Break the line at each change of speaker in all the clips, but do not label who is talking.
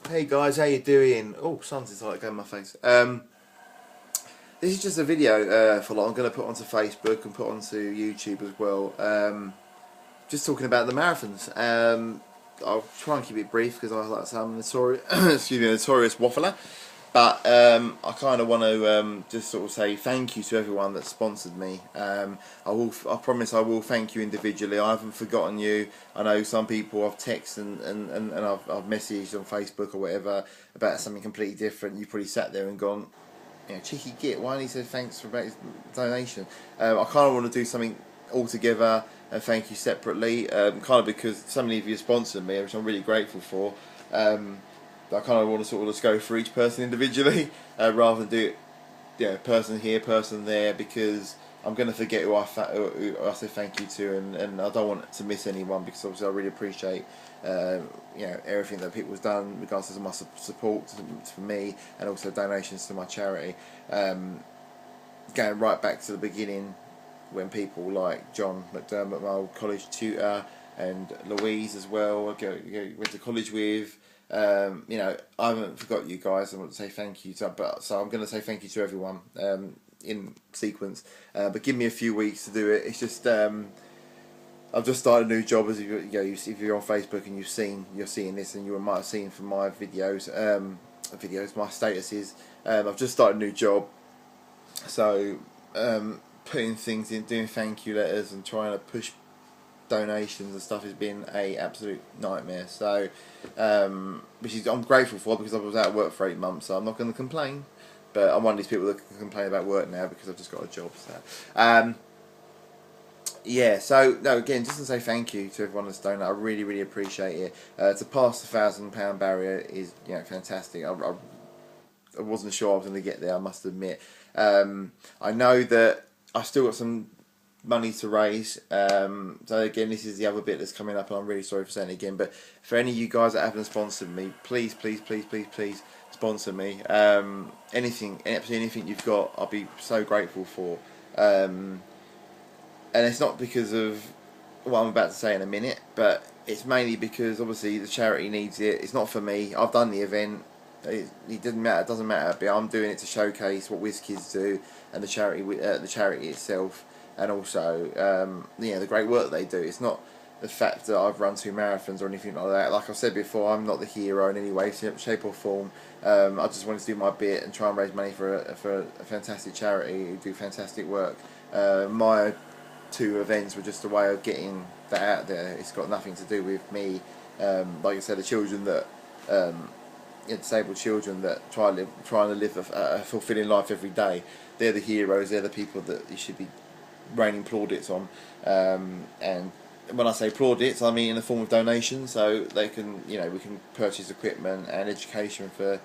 Hey guys, how you doing? Oh, sun's decided to go in my face. This is just a video for I'm going to put onto Facebook and put onto YouTube as well. Just talking about the marathons. I'll try and keep it brief because I like to say I'm a notorious, excuse me, a notorious waffler. But I kind of want to just sort of say thank you to everyone that sponsored me. I promise I will thank you individually. I haven't forgotten you. I know some people I've texted and I've messaged on Facebook or whatever about something completely different. You probably sat there and gone, you know, cheeky git. Why didn't he say thanks for his donation? I kind of want to do something all together and thank you separately. Kind of because so many of you sponsored me, which I'm really grateful for. I kind of want to sort of just go for each person individually rather than do it, you know, person here, person there, because I'm going to forget who I say thank you to, and I don't want to miss anyone because obviously I really appreciate you know, everything that people's done in regards to my support for me and also donations to my charity. Going right back to the beginning when people like John McDermott, my old college tutor, and Louise as well, went to college with. You know, I haven't forgot you guys. I want to say thank you to, so I'm going to say thank you to everyone in sequence. But give me a few weeks to do it. It's just I've just started a new job. As if you're on Facebook and you're seeing this, and you might have seen from my videos, my statuses. I've just started a new job, so putting things in, doing thank you letters, and trying to push donations and stuff has been a absolute nightmare. So, which is I'm grateful for because I was out of work for 8 months, so I'm not going to complain. But I'm one of these people that can complain about work now because I've just got a job. So, yeah. So no, again, just to say thank you to everyone that's donated. I really, really appreciate it. To pass the £1,000 barrier is, you know, fantastic. I wasn't sure I was going to get there, I must admit. I know that I've still got some money to raise. So again, this is the other bit that's coming up, and I'm really sorry for saying it again. But for any of you guys that haven't sponsored me, please, please, please, please, please sponsor me. Anything, absolutely anything you've got, I'll be so grateful for. And it's not because of what I'm about to say in a minute, but it's mainly because obviously the charity needs it. It's not for me. I've done the event. It doesn't matter. It doesn't matter. But I'm doing it to showcase what WizKids do and the charity itself, and also you know, the great work they do. It's not the fact that I've run 2 marathons or anything like that. Like I said before, I'm not the hero in any way, shape or form. I just wanted to do my bit and try and raise money for a fantastic charity who do fantastic work. My 2 events were just a way of getting that out there. It's got nothing to do with me. Like I said, the children that disabled children that trying to live a fulfilling life every day. They're the heroes. They're the people that you should be raining plaudits on. And when I say plaudits, I mean in the form of donations, so they can, you know, we can purchase equipment and education for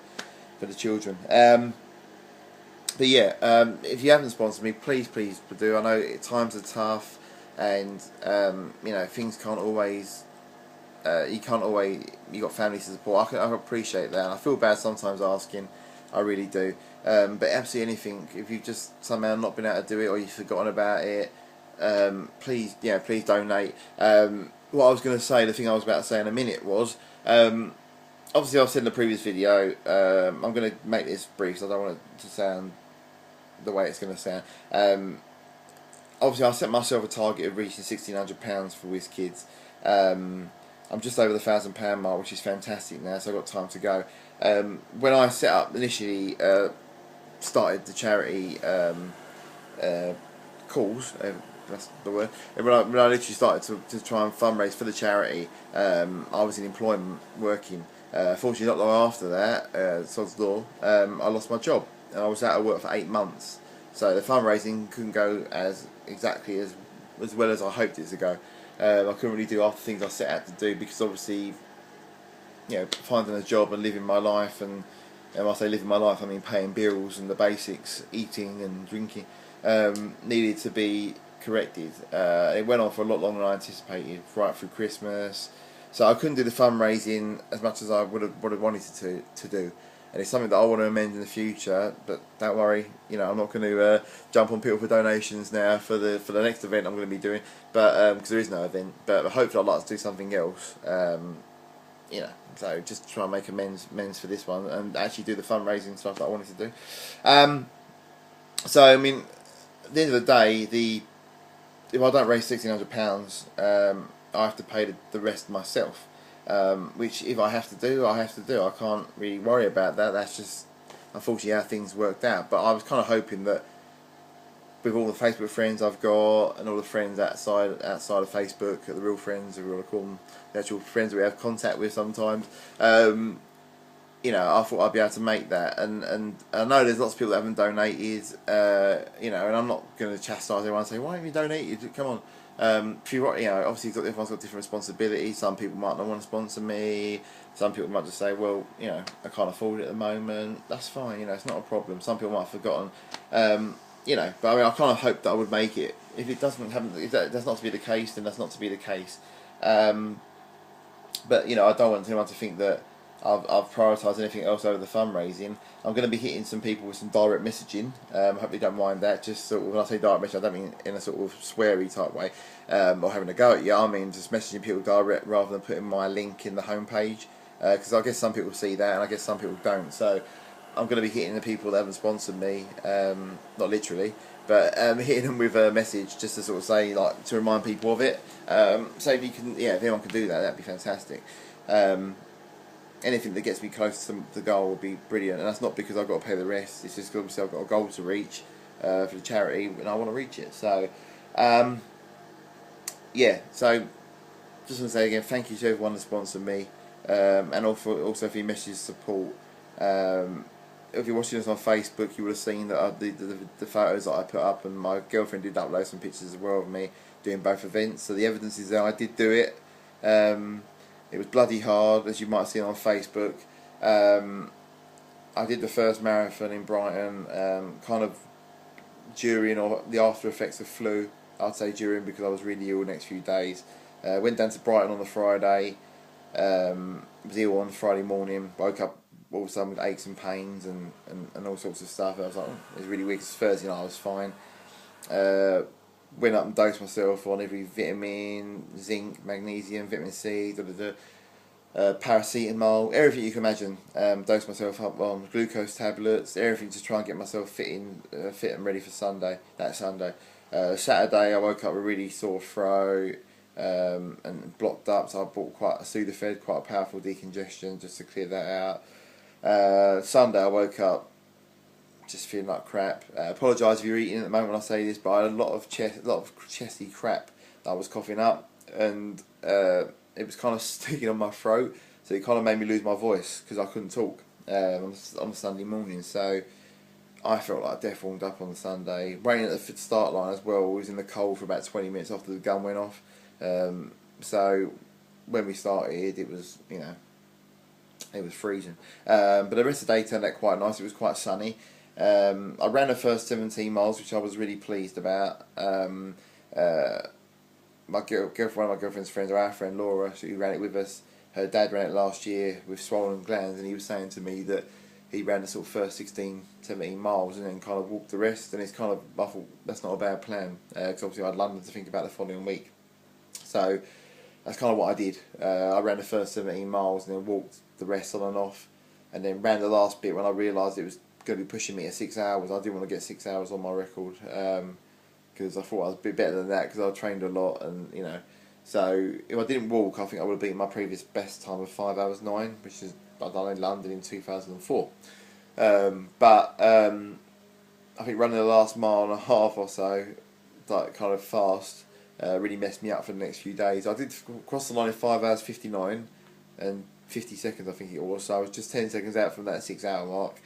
the children. But yeah, if you haven't sponsored me, please, please do. I know times are tough, and you know, things can't always. You can't always. You got families to support. I appreciate that. And I feel bad sometimes asking. I really do. But absolutely anything. If you've just somehow not been able to do it, or you've forgotten about it, please, yeah, please donate. What I was going to say, the thing I was about to say in a minute was. Obviously, I've said in the previous video, I'm going to make this brief because I don't want it to sound the way it's going to sound. Obviously, I set myself a target of reaching £1,600 for WizKids. I'm just over the £1,000 mark, which is fantastic now, so I've got time to go. When I set up initially, started the charity calls, that's the word. When I literally started to try and fundraise for the charity, I was in employment working. Fortunately, not long after that, sod's law, I lost my job, and I was out of work for 8 months. So the fundraising couldn't go exactly as well as I hoped it to go. I couldn't really do half the things I set out to do because obviously, you know, finding a job and living my life, and when I say living my life, I mean paying bills and the basics, eating and drinking, needed to be corrected. It went on for a lot longer than I anticipated, right through Christmas. So I couldn't do the fundraising as much as I would have wanted to do, and it's something that I want to amend in the future. But don't worry, you know, I'm not going to jump on people for donations now for the next event I'm going to be doing, but because there is no event. But hopefully I'd like to do something else. you know, so just try and make amends for this one and actually do the fundraising stuff that I wanted to do. So I mean, at the end of the day, if I don't raise £1,600, I have to pay the rest myself. Which if I have to do, I have to do. I can't really worry about that. That's just unfortunately how things worked out. But I was kind of hoping that with all the Facebook friends I've got and all the friends outside of Facebook, the real friends, if we want to call them, the actual friends that we have contact with sometimes, you know, I thought I'd be able to make that, and I know there's lots of people that haven't donated, you know, and I'm not going to chastise everyone and say, why haven't you donated? Come on. If you know, obviously everyone's got different responsibilities. Some people might not want to sponsor me. Some people might just say, well, you know, I can't afford it at the moment. That's fine, you know, it's not a problem. Some people might have forgotten, you know, but I mean, I kind of hoped that I would make it. If it doesn't happen, if that's not to be the case, then that's not to be the case. But you know, I don't want anyone to think that I've prioritised anything else over the fundraising. I'm going to be hitting some people with some direct messaging. Hope you don't mind that. Just sort of, when I say direct message, I don't mean in a sort of sweary type way, or having a go at you. I mean just messaging people direct rather than putting my link in the homepage. Because I guess some people see that and I guess some people don't. So I'm going to be hitting the people that haven't sponsored me, not literally, but hitting them with a message just to sort of say, like, to remind people of it. So if you can, yeah, if anyone can do that, that'd be fantastic. Anything that gets me close to the goal would be brilliant, and that's not because I've got to pay the rest. It's just because I've got a goal to reach for the charity, and I want to reach it. So, yeah. So, just want to say again, thank you to everyone that sponsored me, and also for your message support. If you're watching this on Facebook, you would have seen that the photos that I put up, and my girlfriend did upload some pictures as well of me doing both events. So the evidence is there. I did do it. It was bloody hard, as you might have seen on Facebook. I did the first marathon in Brighton, kind of during or the after effects of flu. I'd say during, because I was really ill the next few days. Went down to Brighton on the Friday. Was ill on the Friday morning. Woke up all of a sudden with aches and pains and all sorts of stuff. I was like, oh, it was really weak. It's Thursday night, I was fine. Went up and dosed myself on every vitamin, zinc, magnesium, vitamin C, paracetamol, everything you can imagine. Dosed myself up on glucose tablets, everything to try and get myself fit and ready for that Sunday. Saturday I woke up with a really sore throat and blocked up, so I bought quite a Sudafed, quite a powerful decongestion just to clear that out. Sunday I woke up just feeling like crap. Apologise if you're eating at the moment when I say this, but I had a lot of chesty crap that I was coughing up, and it was kind of sticking on my throat, so it kind of made me lose my voice because I couldn't talk on Sunday morning. So I felt like death warmed up on the Sunday. Waiting at the start line as well. We was in the cold for about 20 minutes after the gun went off. So when we started, it was, you know, it was freezing. But the rest of the day turned out quite nice. It was quite sunny. I ran the first 17 miles, which I was really pleased about. One of my girlfriend's friends, or our friend Laura, who ran it with us, her dad ran it last year with swollen glands, and he was saying to me that he ran the sort of first 16, 17 miles and then kind of walked the rest, and it's kind of, I thought, that's not a bad plan, because obviously I had London to think about the following week. So that's kind of what I did. I ran the first 17 miles and then walked the rest on and off, and then ran the last bit when I realised it was going to be pushing me at 6 hours. I didn't want to get 6 hours on my record, because I thought I was a bit better than that, because I trained a lot, and you know, so if I didn't walk, I think I would have beaten my previous best time of 5 hours 9, which is I'd done in London in 2004. But I think running the last mile and a half or so, like kind of fast, really messed me up for the next few days. I did cross the line in 5 hours 59 and 50 seconds, I think it was. So I was just 10 seconds out from that 6 hour mark,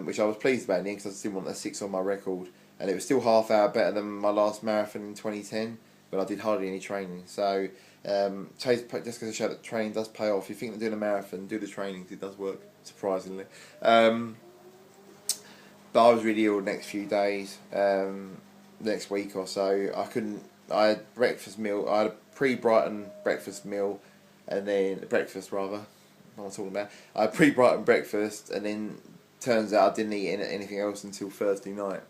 which I was pleased about because I still want that 6 on my record. And it was still half hour better than my last marathon in 2010, but I did hardly any training. So just because to show that training does pay off. If you think that doing a marathon, do the training, it does work, surprisingly. But I was really ill the next few days, next week or so. I had breakfast meal, I had a pre-Brighton breakfast meal, and then, breakfast rather, what am I talking about? I had pre-Brighton breakfast, and then turns out I didn't eat anything else until Thursday night,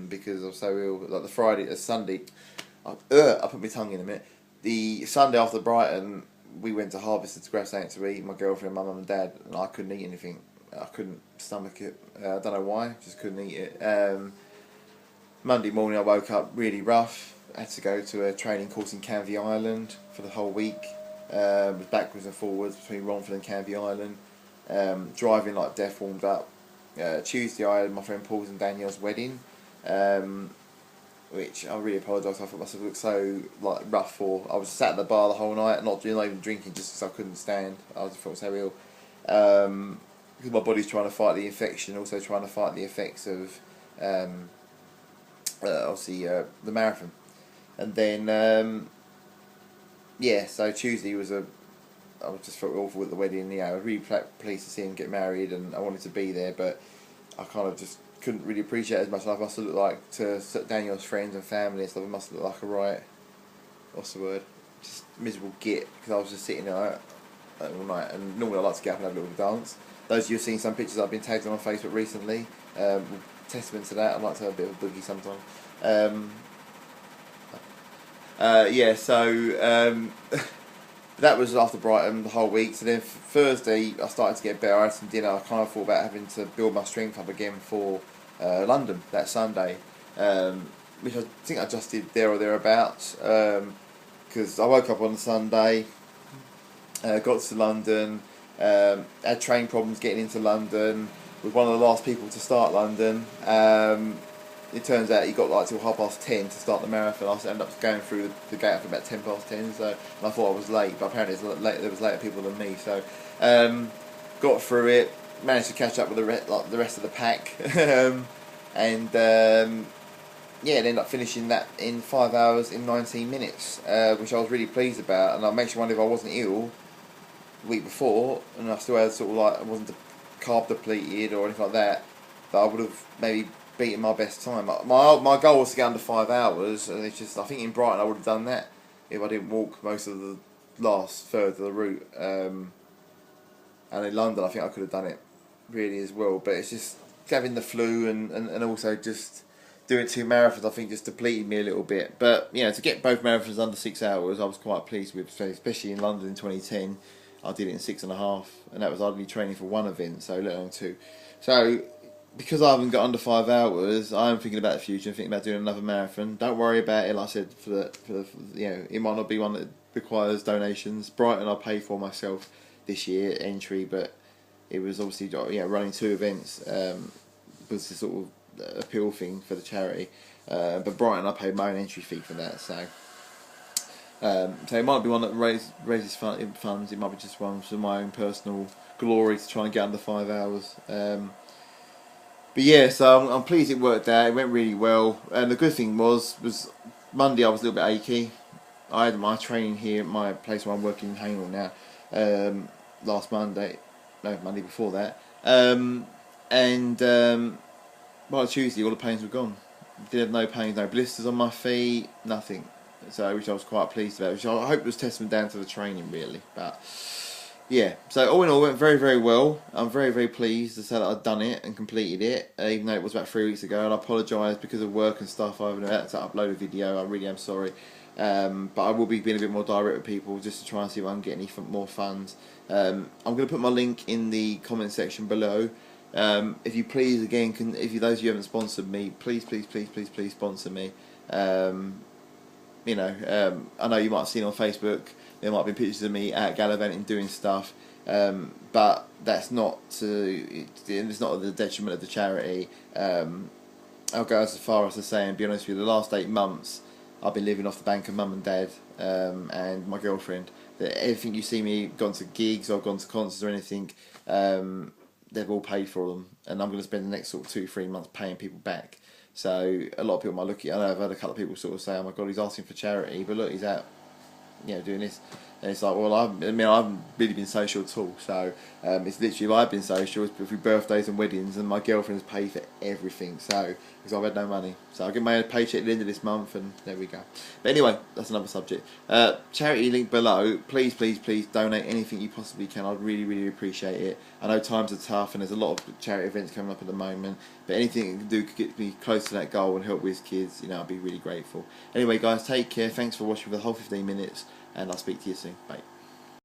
because I was so ill. Like Sunday, I put my tongue in a minute. The Sunday after Brighton we went to Harvester to grab something to eat. My girlfriend, my mum and dad, and I couldn't eat anything. I couldn't stomach it. I don't know why. Just couldn't eat it. Monday morning, I woke up really rough. I had to go to a training course in Canvey Island for the whole week. Was backwards and forwards between Romford and Canvey Island. Driving like death, warmed up. Tuesday, I had my friend Paul's and Danielle's wedding. Which I really apologise. I thought myself looked so like rough for. I was sat at the bar the whole night, not even drinking, just because I couldn't stand. I just felt so ill. Because my body's trying to fight the infection, also trying to fight the effects of obviously the marathon. And then yeah, so Tuesday was I just felt awful at the wedding. I was really pleased to see him get married, and I wanted to be there, but I kind of just couldn't really appreciate it as much. I must have looked like, to Daniel's friends and family and stuff, it must have looked like a right, what's the word, just miserable git, because I was just sitting there all night, and normally I like to get up and have a little dance. Those of you who have seen some pictures I've been tagged on Facebook recently, testament to that. I like to have a bit of a boogie sometimes. Yeah, so that was after Brighton the whole week. So then Thursday I started to get better. I had some dinner. I kind of thought about having to build my strength up again for London that Sunday, which I think I just did there or thereabouts. Because I woke up on the Sunday, got to London, had train problems getting into London. Was one of the last people to start London. It turns out he got like till 10:30 to start the marathon. I ended up going through the gate after about 10:10. So, and I thought I was late, but apparently there was later people than me. So, got through it, managed to catch up with the rest of the pack, and yeah, ended up finishing that in 5 hours in 19 minutes, which I was really pleased about. And I makes you wonder if I wasn't ill the week before, and I still had sort of like I wasn't carb depleted or anything like that I would have maybe beaten my best time. My goal was to get under 5 hours, and it's just I think in Brighton I would have done that if I didn't walk most of the last third of the route. And in London I think I could have done it really as well, but it's just having the flu and also just doing 2 marathons I think just depleted me a little bit. But you know, to get both marathons under 6 hours I was quite pleased with, especially in London in 2010. I did it in 6.5, and that was only training for one event, so let alone 2. So because I haven't got under 5 hours, I'm thinking about the future. I'm thinking about doing another marathon. Don't worry about it. Like I said, for the you know, it might not be one that requires donations. Brighton I paid for myself this year entry, but it was obviously running 2 events was the sort of appeal thing for the charity. But Brighton I paid my own entry fee for that, so. So it might be one that raises funds. It might be just one for my own personal glory to try and get under 5 hours. But yeah, so I'm pleased it worked out. It went really well, and the good thing was Monday I was a little bit achy. I had my training here at my place where I'm working in Haynor now. Last Monday, no, Monday before that, and by Tuesday all the pains were gone. Did have no pains, no blisters on my feet, nothing. So, which I was quite pleased about, which I hope was testament down to the training really. But yeah, so all in all, it went very, very well. I'm very, very pleased to say that I'd done it and completed it, even though it was about 3 weeks ago. And I apologise because of work and stuff. I haven't had to upload a video. I really am sorry. But I will be being a bit more direct with people just to try and see if I can get any more funds. I'm going to put my link in the comment section below. If you please, again, those of you who haven't sponsored me, please sponsor me. You know, I know you might have seen on Facebook, there might be pictures of me at gallivanting doing stuff, but that's not it's not at the detriment of the charity. I'll go as far as to say, and be honest with you, the last 8 months I've been living off the bank of mum and dad and my girlfriend. Everything you see me gone to gigs or gone to concerts or anything, they've all paid for them, and I'm going to spend the next sort of 2-3 months paying people back. So a lot of people might look at. I know I've had a couple of people sort of say, "Oh my God, he's asking for charity," but look, he's out, doing this. And it's like, well, I haven't really been social at all. So it's literally, I've been social, it's through birthdays and weddings, and my girlfriend's paid for everything. So because I've had no money, so I'll get my paycheck at the end of this month, and there we go. But anyway, that's another subject. Charity link below. Please donate anything you possibly can. I'd really appreciate it. I know times are tough, and there's a lot of charity events coming up at the moment. But anything you can do to get me close to that goal and help with kids, I'd be really grateful. Anyway, guys, take care. Thanks for watching for the whole 15 minutes. And I'll speak to you soon. Bye.